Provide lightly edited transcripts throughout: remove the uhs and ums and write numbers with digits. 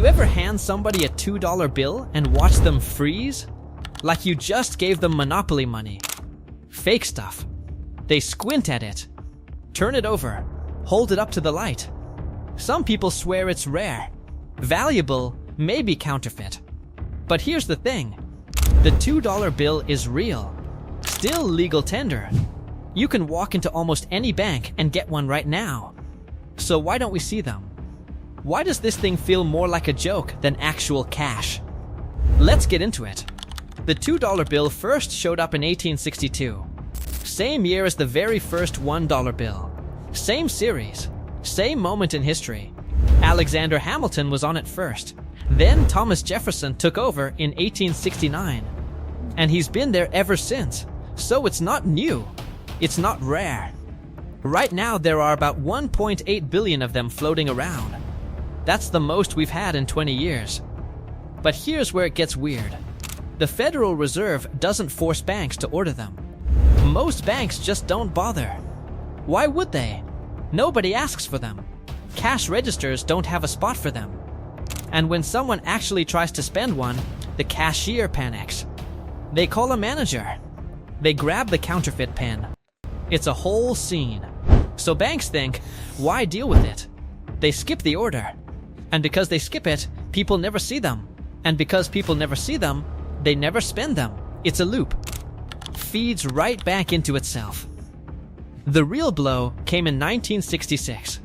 you ever hand somebody a $2 bill and watch them freeze? Like you just gave them Monopoly money. Fake stuff. They squint at it, turn it over, hold it up to the light. Some people swear it's rare, valuable, maybe counterfeit. But here's the thing. The $2 bill is real. Still legal tender. You can walk into almost any bank and get one right now. So why don't we see them? Why does this thing feel more like a joke than actual cash? Let's get into it. The $2 bill first showed up in 1862. Same year as the very first $1 bill. Same series. Same moment in history. Alexander Hamilton was on it first. Then Thomas Jefferson took over in 1869. And he's been there ever since. So it's not new. It's not rare. Right now there are about 1.8 billion of them floating around. That's the most we've had in 20 years. But here's where it gets weird. The Federal Reserve doesn't force banks to order them. Most banks just don't bother. Why would they? Nobody asks for them. Cash registers don't have a spot for them. And when someone actually tries to spend one, the cashier panics. They call a manager. They grab the counterfeit pen. It's a whole scene. So banks think, why deal with it? They skip the order. And because they skip it, people never see them. And because people never see them, they never spend them. It's a loop. Feeds right back into itself. The real blow came in 1966.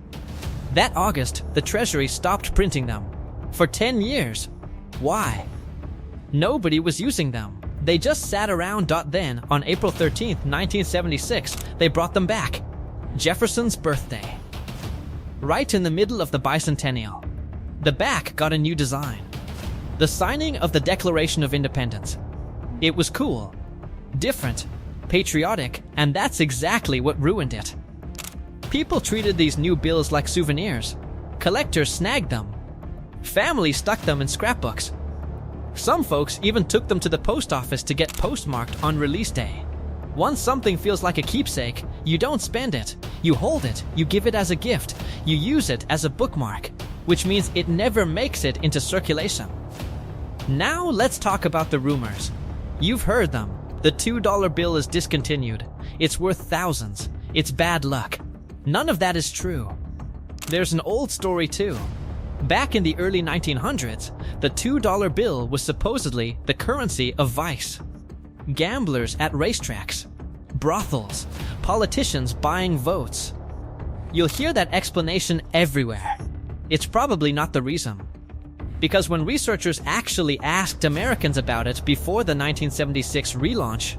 That August, the Treasury stopped printing them. For 10 years. Why? Nobody was using them. They just sat around. Then, on April 13th, 1976, they brought them back. Jefferson's birthday. Right in the middle of the bicentennial. The back got a new design. The signing of the Declaration of Independence. It was cool, different, patriotic, and that's exactly what ruined it. People treated these new bills like souvenirs. Collectors snagged them. Families stuck them in scrapbooks. Some folks even took them to the post office to get postmarked on release day. Once something feels like a keepsake, you don't spend it. You hold it, you give it as a gift, you use it as a bookmark, which means it never makes it into circulation. Now let's talk about the rumors. You've heard them. The $2 bill is discontinued. It's worth thousands. It's bad luck. None of that is true. There's an old story too. Back in the early 1900s, the $2 bill was supposedly the currency of vice. Gamblers at racetracks, brothels, politicians buying votes. You'll hear that explanation everywhere. It's probably not the reason. Because when researchers actually asked Americans about it before the 1976 relaunch,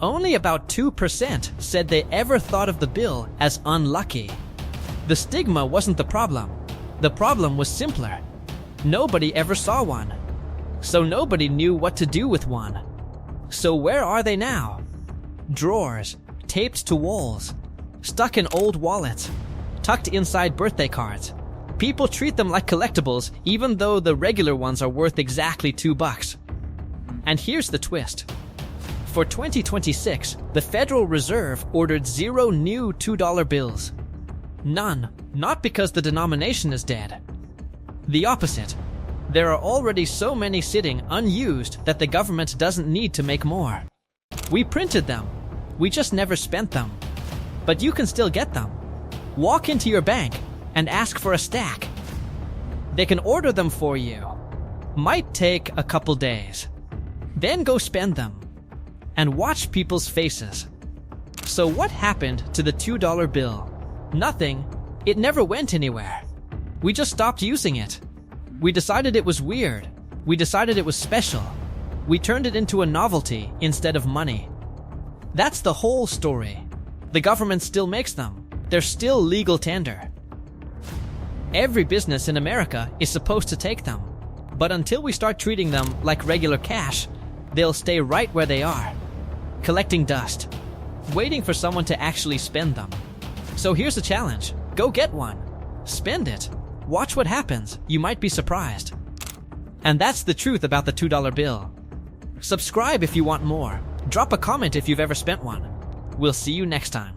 only about 2% said they ever thought of the bill as unlucky. The stigma wasn't the problem. The problem was simpler. Nobody ever saw one. So nobody knew what to do with one. So where are they now? Drawers, taped to walls, stuck in old wallets, tucked inside birthday cards. People treat them like collectibles even though the regular ones are worth exactly $2. And here's the twist. For 2026, the Federal Reserve ordered 0 new $2 bills. None, not because the denomination is dead. The opposite. There are already so many sitting unused that the government doesn't need to make more. We printed them. We just never spent them. But you can still get them. Walk into your bank and ask for a stack. They can order them for you. Might take a couple days. Then go spend them. And watch people's faces. So what happened to the $2 bill? Nothing. It never went anywhere. We just stopped using it. We decided it was weird. We decided it was special. We turned it into a novelty instead of money. That's the whole story. The government still makes them. They're still legal tender. Every business in America is supposed to take them. But until we start treating them like regular cash, they'll stay right where they are, collecting dust, waiting for someone to actually spend them. So here's a challenge. Go get one. Spend it. Watch what happens. You might be surprised. And that's the truth about the $2 bill. Subscribe if you want more. Drop a comment if you've ever spent one. We'll see you next time.